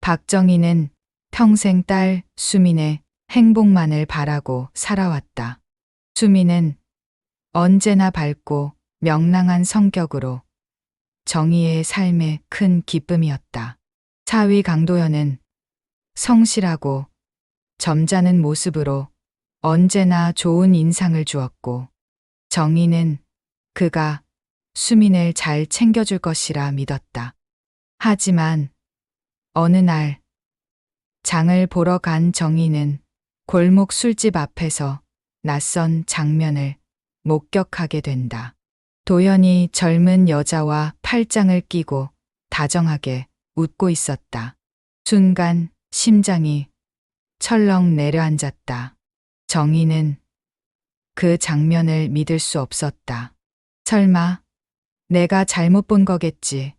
박정희는 평생 딸 수민의 행복만을 바라고 살아왔다. 수민은 언제나 밝고 명랑한 성격으로 정희의 삶의 큰 기쁨이었다. 사위 강도현은 성실하고 점잖은 모습으로 언제나 좋은 인상을 주었고, 정희는 그가 수민을 잘 챙겨줄 것이라 믿었다. 하지만 어느 날 장을 보러 간 정희는 골목 술집 앞에서 낯선 장면을 목격하게 된다. 도연이 젊은 여자와 팔짱을 끼고 다정하게 웃고 있었다. 순간 심장이 철렁 내려앉았다. 정희는 그 장면을 믿을 수 없었다. 설마 내가 잘못 본 거겠지.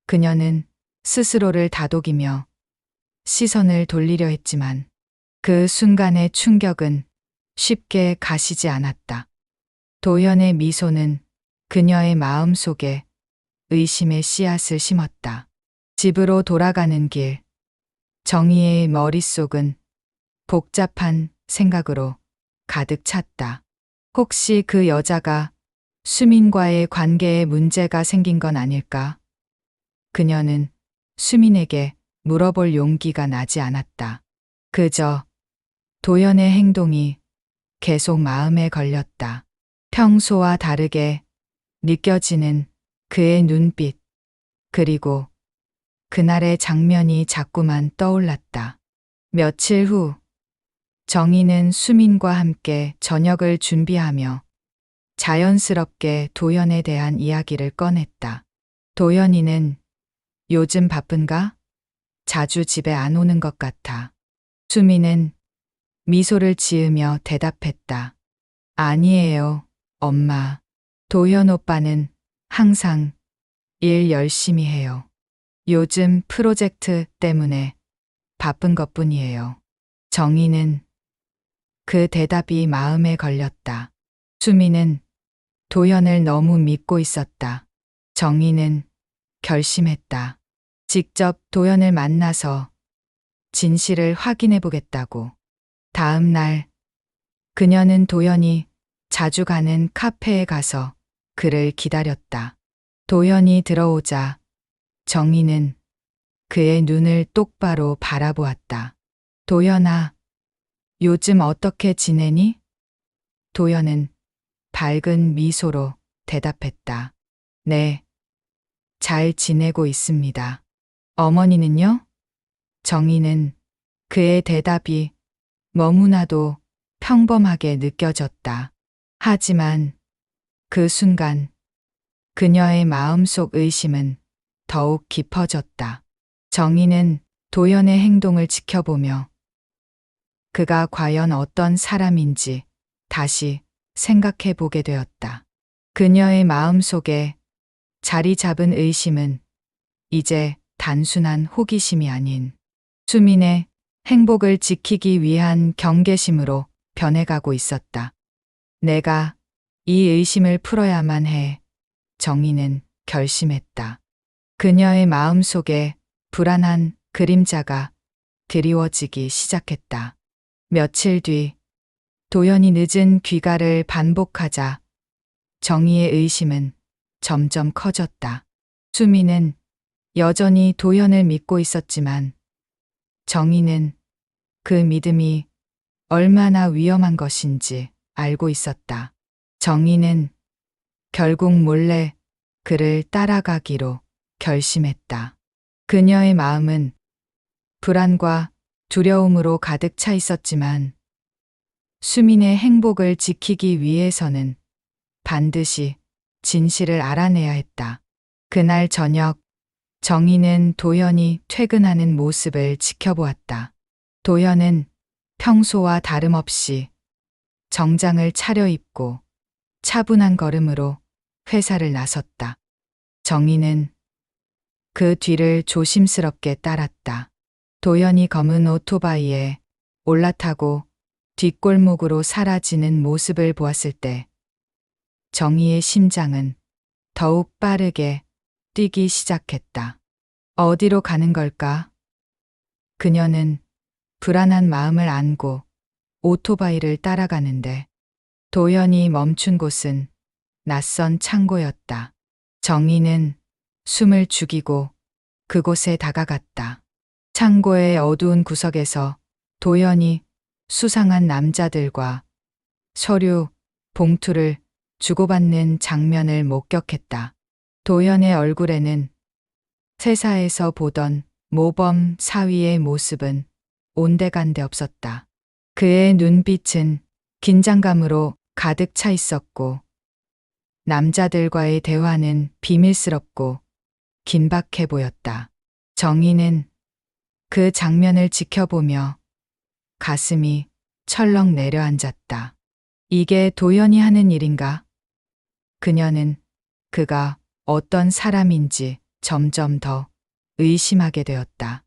그녀는 스스로를 다독이며 시선을 돌리려 했지만 그 순간의 충격은 쉽게 가시지 않았다. 도연의 미소는 그녀의 마음 속에 의심의 씨앗을 심었다. 집으로 돌아가는 길, 정희의 머릿속은 복잡한 생각으로 가득 찼다. 혹시 그 여자가 수민과의 관계에 문제가 생긴 건 아닐까? 그녀는 수민에게 물어볼 용기가 나지 않았다. 그저 도연의 행동이 계속 마음에 걸렸다. 평소와 다르게 느껴지는 그의 눈빛, 그리고 그날의 장면이 자꾸만 떠올랐다. 며칠 후, 정희는 수민과 함께 저녁을 준비하며 자연스럽게 도연에 대한 이야기를 꺼냈다. 도연이는 요즘 바쁜가? 자주 집에 안 오는 것 같아. 수민은 미소를 지으며 대답했다. 아니에요, 엄마. 도연 오빠는 항상 일 열심히 해요. 요즘 프로젝트 때문에 바쁜 것뿐이에요. 정희는 그 대답이 마음에 걸렸다. 수민은 도연을 너무 믿고 있었다. 정희는 결심했다. 직접 도연을 만나서 진실을 확인해 보겠다고. 다음 날, 그녀는 도연이 자주 가는 카페에 가서 그를 기다렸다. 도연이 들어오자 정희는 그의 눈을 똑바로 바라보았다. 도연아, 요즘 어떻게 지내니? 도연은 밝은 미소로 대답했다. 네, 잘 지내고 있습니다. 어머니는요? 정희는 그의 대답이 너무나도 평범하게 느껴졌다. 하지만 그 순간 그녀의 마음속 의심은 더욱 깊어졌다. 정희는 도연의 행동을 지켜보며 그가 과연 어떤 사람인지 다시 생각해 보게 되었다. 그녀의 마음 속에 자리 잡은 의심은 이제 단순한 호기심이 아닌 수민의 행복을 지키기 위한 경계심으로 변해가고 있었다. 내가 이 의심을 풀어야만 해. 정희는 결심했다. 그녀의 마음 속에 불안한 그림자가 드리워지기 시작했다. 며칠 뒤 도연이 늦은 귀가를 반복하자 정희의 의심은 점점 커졌다. 수민은 여전히 도연을 믿고 있었지만 정희는 그 믿음이 얼마나 위험한 것인지 알고 있었다. 정희는 결국 몰래 그를 따라가기로 결심했다. 그녀의 마음은 불안과 두려움으로 가득 차 있었지만 수민의 행복을 지키기 위해서는 반드시 진실을 알아내야 했다. 그날 저녁, 정희는 도연이 퇴근하는 모습을 지켜보았다. 도연은 평소와 다름없이 정장을 차려입고 차분한 걸음으로 회사를 나섰다. 정희는 그 뒤를 조심스럽게 따랐다. 도연이 검은 오토바이에 올라타고 뒷골목으로 사라지는 모습을 보았을 때 정희의 심장은 더욱 빠르게 뛰기 시작했다. 어디로 가는 걸까? 그녀는 불안한 마음을 안고 오토바이를 따라가는데 도연이 멈춘 곳은 낯선 창고였다. 정희는 숨을 죽이고 그곳에 다가갔다. 창고의 어두운 구석에서 도연이 수상한 남자들과 서류, 봉투를 주고받는 장면을 목격했다. 도연의 얼굴에는 세사에서 보던 모범 사위의 모습은 온데간데 없었다. 그의 눈빛은 긴장감으로 가득 차 있었고 남자들과의 대화는 비밀스럽고 긴박해 보였다. 정희는 그 장면을 지켜보며 가슴이 철렁 내려앉았다. 이게 도연이 하는 일인가? 그녀는 그가 어떤 사람인지 점점 더 의심하게 되었다.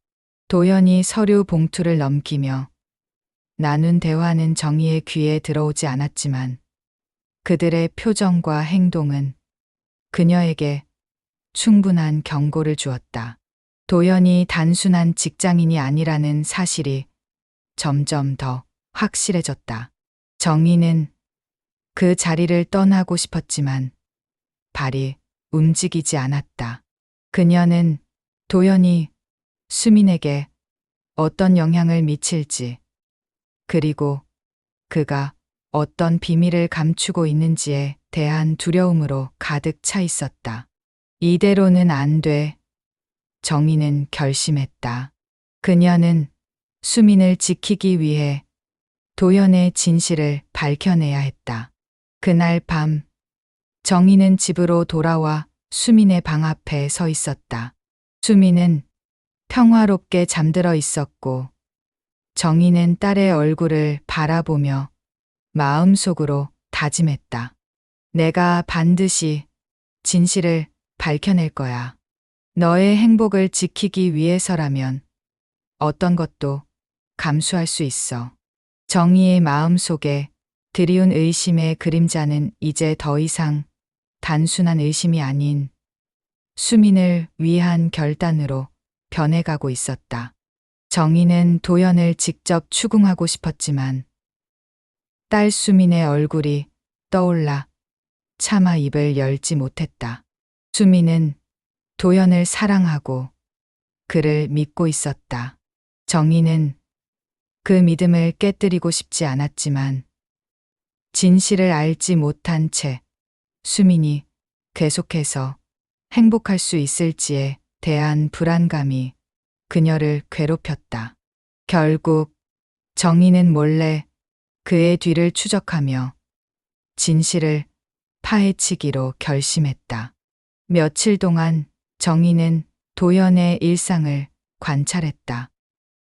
도연이 서류 봉투를 넘기며 나눈 대화는 정희의 귀에 들어오지 않았지만 그들의 표정과 행동은 그녀에게 충분한 경고를 주었다. 도연이 단순한 직장인이 아니라는 사실이 점점 더 확실해졌다. 정희는 그 자리를 떠나고 싶었지만 발이 움직이지 않았다. 그녀는 도연이 수민에게 어떤 영향을 미칠지, 그리고 그가 어떤 비밀을 감추고 있는지에 대한 두려움으로 가득 차 있었다. 이대로는 안 돼. 정희는 결심했다. 그녀는 수민을 지키기 위해 도연의 진실을 밝혀내야 했다. 그날 밤, 정희는 집으로 돌아와 수민의 방 앞에 서 있었다. 수민은 평화롭게 잠들어 있었고, 정희는 딸의 얼굴을 바라보며 마음속으로 다짐했다. 내가 반드시 진실을 밝혀낼 거야. 너의 행복을 지키기 위해서라면 어떤 것도 감수할 수 있어. 정희의 마음속에 드리운 의심의 그림자는 이제 더 이상 단순한 의심이 아닌 수민을 위한 결단으로 변해가고 있었다. 정희는 도연을 직접 추궁하고 싶었지만 딸 수민의 얼굴이 떠올라 차마 입을 열지 못했다. 수민은 도연을 사랑하고 그를 믿고 있었다. 정희는 그 믿음을 깨뜨리고 싶지 않았지만 진실을 알지 못한 채 수민이 계속해서 행복할 수 있을지에 대한 불안감이 그녀를 괴롭혔다. 결국 정희는 몰래 그의 뒤를 추적하며 진실을 파헤치기로 결심했다. 며칠 동안 정희는 도연의 일상을 관찰했다.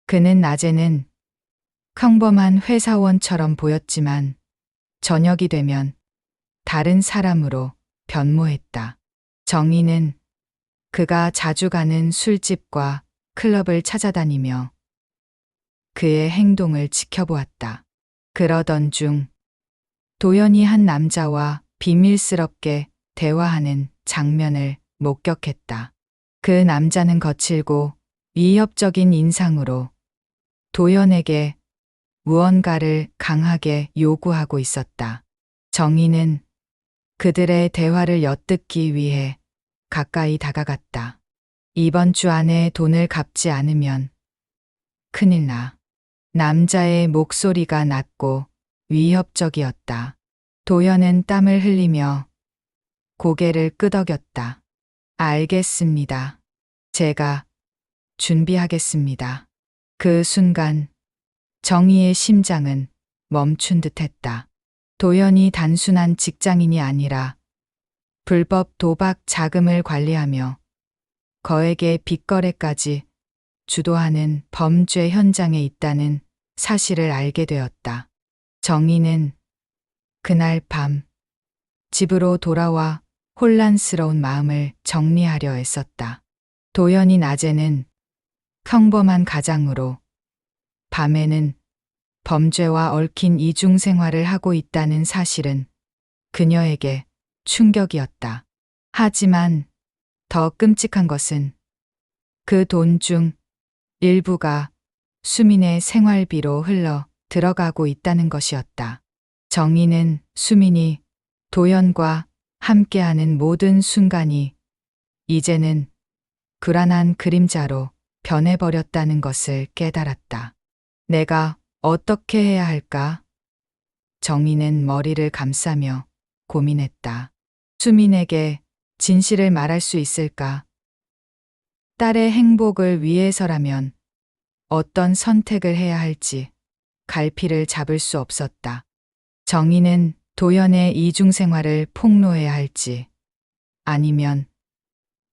그는 낮에는 평범한 회사원처럼 보였지만 저녁이 되면 다른 사람으로 변모했다. 정희는 그가 자주 가는 술집과 클럽을 찾아다니며 그의 행동을 지켜보았다. 그러던 중 도연이 한 남자와 비밀스럽게 대화하는 장면을 목격했다. 그 남자는 거칠고 위협적인 인상으로 도연에게 무언가를 강하게 요구하고 있었다. 정희는 그들의 대화를 엿듣기 위해 가까이 다가갔다. 이번 주 안에 돈을 갚지 않으면 큰일 나. 남자의 목소리가 낮고 위협적이었다. 도연은 땀을 흘리며 고개를 끄덕였다. 알겠습니다. 제가 준비하겠습니다. 그 순간 정희의 심장은 멈춘 듯했다. 도연이 단순한 직장인이 아니라 불법 도박 자금을 관리하며 거액의 빚거래까지 주도하는 범죄 현장에 있다는 사실을 알게 되었다. 정희는 그날 밤 집으로 돌아와 혼란스러운 마음을 정리하려 애썼다. 도연이 낮에는 평범한 가장으로 밤에는 범죄와 얽힌 이중 생활을 하고 있다는 사실은 그녀에게 충격이었다. 하지만 더 끔찍한 것은 그 돈 중 일부가 수민의 생활비로 흘러 들어가고 있다는 것이었다. 정희는 수민이 도연과 함께하는 모든 순간이 이제는 불안한 그림자로 변해버렸다는 것을 깨달았다. 내가 어떻게 해야 할까? 정희는 머리를 감싸며 고민했다. 수민에게 진실을 말할 수 있을까? 딸의 행복을 위해서라면 어떤 선택을 해야 할지 갈피를 잡을 수 없었다. 정희는 도연의 이중생활을 폭로해야 할지 아니면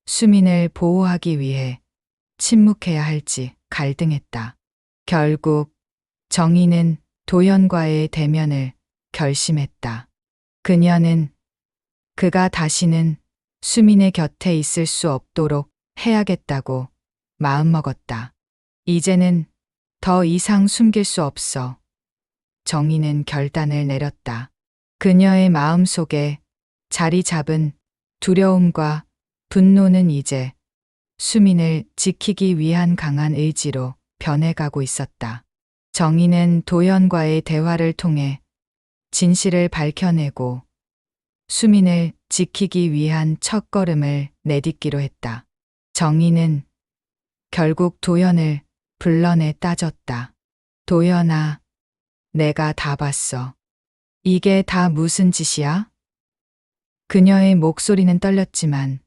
수민을 보호하기 위해 침묵해야 할지 갈등했다. 결국 정희는 도연과의 대면을 결심했다. 그녀는 그가 다시는 수민의 곁에 있을 수 없도록 해야겠다고 마음먹었다. 이제는 더 이상 숨길 수 없어. 정희는 결단을 내렸다. 그녀의 마음속에 자리 잡은 두려움과 분노는 이제 수민을 지키기 위한 강한 의지로 변해가고 있었다. 정희는 도연과의 대화를 통해 진실을 밝혀내고 수민을 지키기 위한 첫걸음을 내딛기로 했다. 정희는 결국 도연을 불러내 따졌다. 도연아, 내가 다 봤어. 이게 다 무슨 짓이야? 그녀의 목소리는 떨렸지만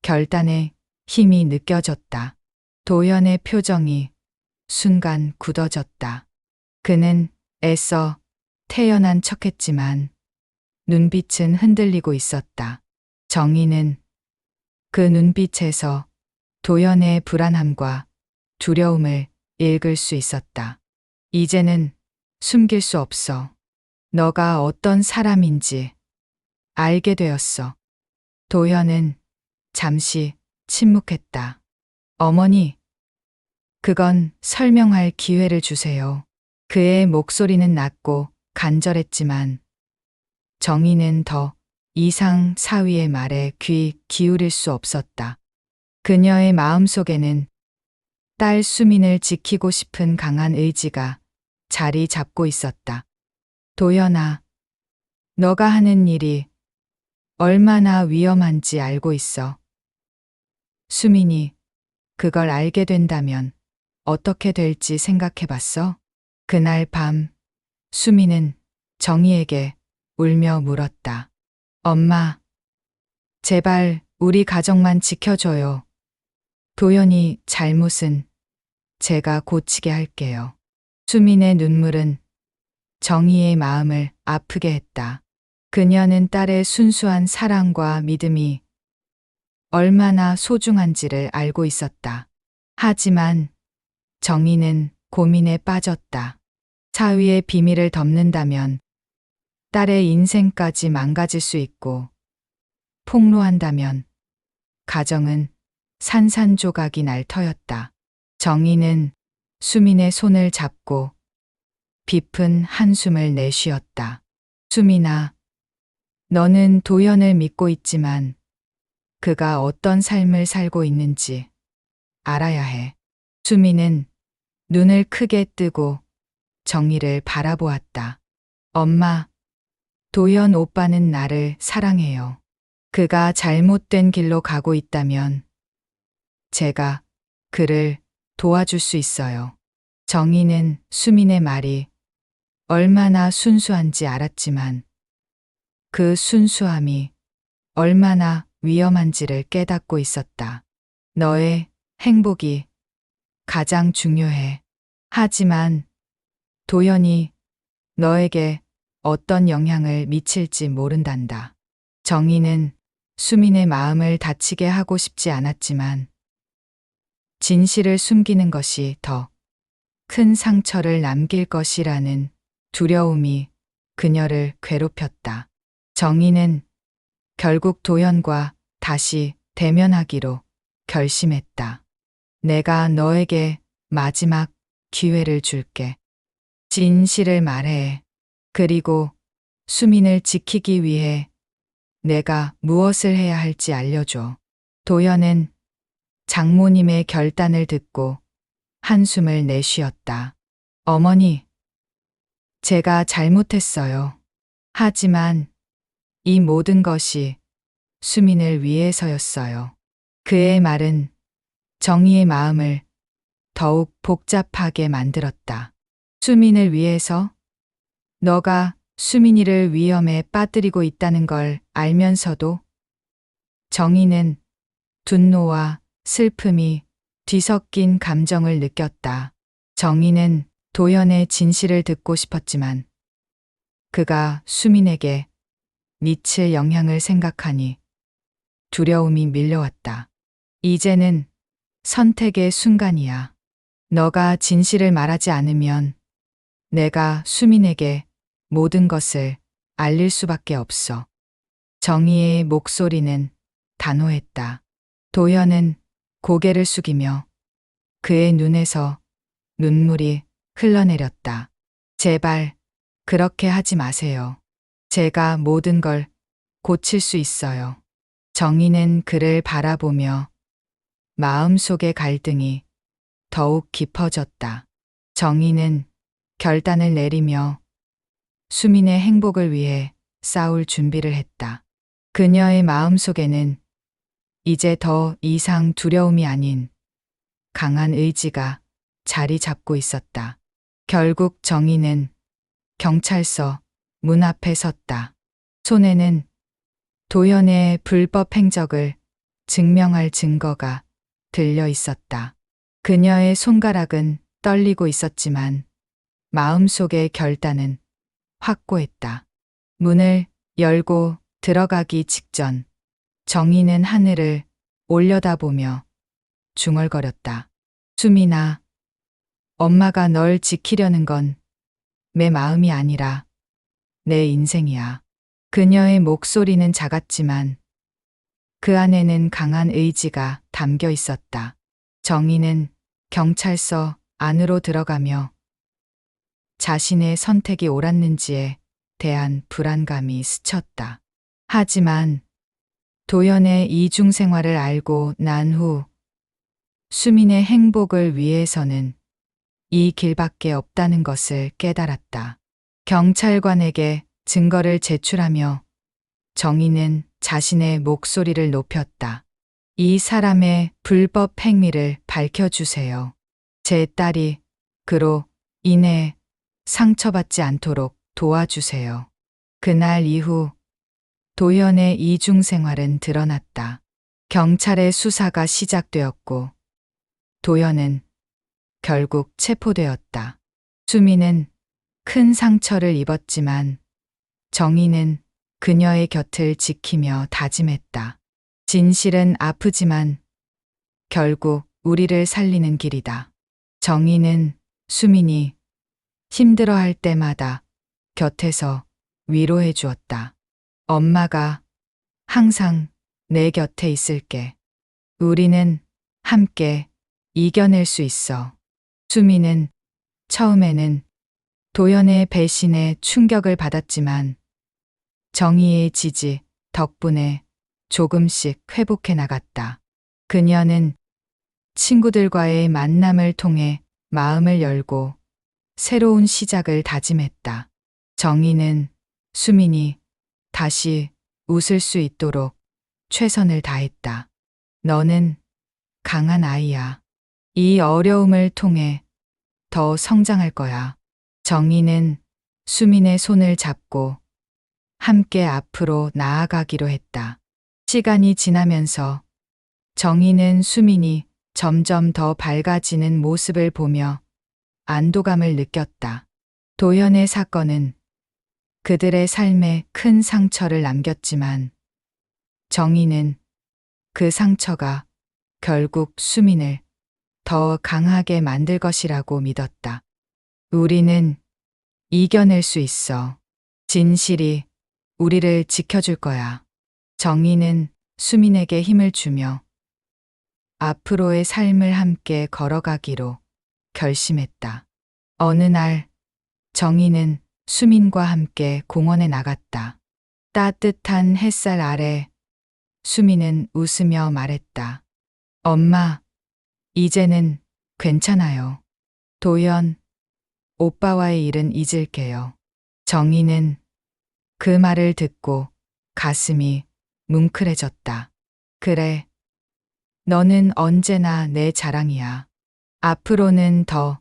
결단의 힘이 느껴졌다. 도연의 표정이 순간 굳어졌다. 그는 애써 태연한 척했지만 눈빛은 흔들리고 있었다. 정희는 그 눈빛에서 도연의 불안함과 두려움을 읽을 수 있었다. 이제는 숨길 수 없어. 너가 어떤 사람인지 알게 되었어. 도연은 잠시 침묵했다. 어머니, 그건 설명할 기회를 주세요. 그의 목소리는 낮고 간절했지만 정희는 더 이상 사위의 말에 귀 기울일 수 없었다. 그녀의 마음속에는 딸 수민을 지키고 싶은 강한 의지가 자리 잡고 있었다. 도연아, 너가 하는 일이 얼마나 위험한지 알고 있어. 수민이 그걸 알게 된다면 어떻게 될지 생각해 봤어? 그날 밤, 수민은 정희에게 울며 물었다. 엄마, 제발 우리 가정만 지켜줘요. 도연이 잘못은 제가 고치게 할게요. 수민의 눈물은 정희의 마음을 아프게 했다. 그녀는 딸의 순수한 사랑과 믿음이 얼마나 소중한지를 알고 있었다. 하지만 정희는 고민에 빠졌다. 사위의 비밀을 덮는다면 딸의 인생까지 망가질 수 있고, 폭로한다면 가정은 산산조각이 날 터였다. 정희는 수민의 손을 잡고 깊은 한숨을 내쉬었다. 수민아, 너는 도연을 믿고 있지만 그가 어떤 삶을 살고 있는지 알아야 해. 수민은 눈을 크게 뜨고 정희를 바라보았다. 엄마, 도연 오빠는 나를 사랑해요. 그가 잘못된 길로 가고 있다면 제가 그를 도와줄 수 있어요. 정희는 수민의 말이 얼마나 순수한지 알았지만 그 순수함이 얼마나 위험한지를 깨닫고 있었다. 너의 행복이 가장 중요해. 하지만 도연이 너에게 어떤 영향을 미칠지 모른단다. 정희는 수민의 마음을 다치게 하고 싶지 않았지만 진실을 숨기는 것이 더 큰 상처를 남길 것이라는 두려움이 그녀를 괴롭혔다. 정희는 결국 도연과 다시 대면하기로 결심했다. 내가 너에게 마지막 기회를 줄게. 진실을 말해. 그리고 수민을 지키기 위해 내가 무엇을 해야 할지 알려줘. 도연은 장모님의 결단을 듣고 한숨을 내쉬었다. 어머니, 제가 잘못했어요. 하지만 이 모든 것이 수민을 위해서였어요. 그의 말은 정희의 마음을 더욱 복잡하게 만들었다. 수민을 위해서? 너가 수민이를 위험에 빠뜨리고 있다는 걸 알면서도? 정희는 분노와 슬픔이 뒤섞인 감정을 느꼈다. 정희는 도연의 진실을 듣고 싶었지만 그가 수민에게 미칠 영향을 생각하니 두려움이 밀려왔다. 이제는 선택의 순간이야. 너가 진실을 말하지 않으면 내가 수민에게 모든 것을 알릴 수밖에 없어. 정희의 목소리는 단호했다. 도연은 고개를 숙이며 그의 눈에서 눈물이 흘러내렸다. 제발 그렇게 하지 마세요. 제가 모든 걸 고칠 수 있어요. 정희는 그를 바라보며 마음속의 갈등이 더욱 깊어졌다. 정희는 결단을 내리며 수민의 행복을 위해 싸울 준비를 했다. 그녀의 마음속에는 이제 더 이상 두려움이 아닌 강한 의지가 자리 잡고 있었다. 결국 정희는 경찰서 문 앞에 섰다. 손에는 도연의 불법 행적을 증명할 증거가 들려 있었다. 그녀의 손가락은 떨리고 있었지만 마음속의 결단은 확고했다. 문을 열고 들어가기 직전 정희는 하늘을 올려다보며 중얼거렸다. 수민아, 엄마가 널 지키려는 건 내 마음이 아니라 내 인생이야. 그녀의 목소리는 작았지만 그 안에는 강한 의지가 담겨 있었다. 정희는 경찰서 안으로 들어가며 자신의 선택이 옳았는지에 대한 불안감이 스쳤다. 하지만 도연의 이중 생활을 알고 난 후 수민의 행복을 위해서는 이 길밖에 없다는 것을 깨달았다. 경찰관에게 증거를 제출하며 정희는 자신의 목소리를 높였다. 이 사람의 불법 행위를 밝혀주세요. 제 딸이 그로 인해 상처받지 않도록 도와주세요. 그날 이후 도연의 이중 생활은 드러났다. 경찰의 수사가 시작되었고 도연은 결국 체포되었다. 수민은 큰 상처를 입었지만 정희는 그녀의 곁을 지키며 다짐했다. 진실은 아프지만 결국 우리를 살리는 길이다. 정희는 수민이 힘들어할 때마다 곁에서 위로해 주었다. 엄마가 항상 내 곁에 있을게. 우리는 함께 이겨낼 수 있어. 수민은 처음에는 도연의 배신에 충격을 받았지만 정희의 지지 덕분에 조금씩 회복해 나갔다. 그녀는 친구들과의 만남을 통해 마음을 열고 새로운 시작을 다짐했다. 정희는 수민이 다시 웃을 수 있도록 최선을 다했다. 너는 강한 아이야. 이 어려움을 통해 더 성장할 거야. 정희는 수민의 손을 잡고 함께 앞으로 나아가기로 했다. 시간이 지나면서 정희는 수민이 점점 더 밝아지는 모습을 보며 안도감을 느꼈다. 도연의 사건은 그들의 삶에 큰 상처를 남겼지만 정희는 그 상처가 결국 수민을 더 강하게 만들 것이라고 믿었다. 우리는 이겨낼 수 있어. 진실이 우리를 지켜줄 거야. 정희는 수민에게 힘을 주며 앞으로의 삶을 함께 걸어가기로 결심했다. 어느 날 정희는 수민과 함께 공원에 나갔다. 따뜻한 햇살 아래 수민은 웃으며 말했다. 엄마, 이제는 괜찮아요. 도연, 오빠와의 일은 잊을게요. 정희는 그 말을 듣고 가슴이 뭉클해졌다. 그래. 너는 언제나 내 자랑이야. 앞으로는 더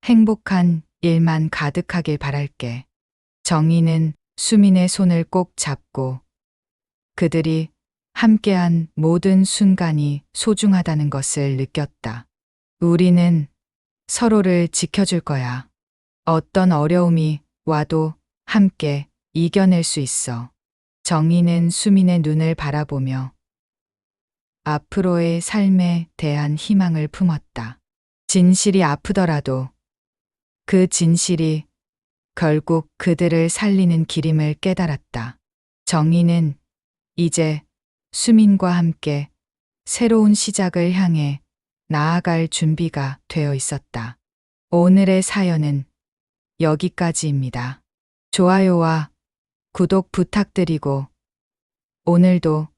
행복한 일만 가득하길 바랄게. 정희는 수민의 손을 꼭 잡고 그들이 함께한 모든 순간이 소중하다는 것을 느꼈다. 우리는 서로를 지켜줄 거야. 어떤 어려움이 와도 함께 이겨낼 수 있어. 정희는 수민의 눈을 바라보며 앞으로의 삶에 대한 희망을 품었다. 진실이 아프더라도 그 진실이 결국 그들을 살리는 길임을 깨달았다. 정희는 이제 수민과 함께 새로운 시작을 향해 나아갈 준비가 되어 있었다. 오늘의 사연은 여기까지입니다. 좋아요와 구독 부탁드리고 오늘도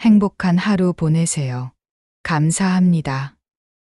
행복한 하루 보내세요. 감사합니다.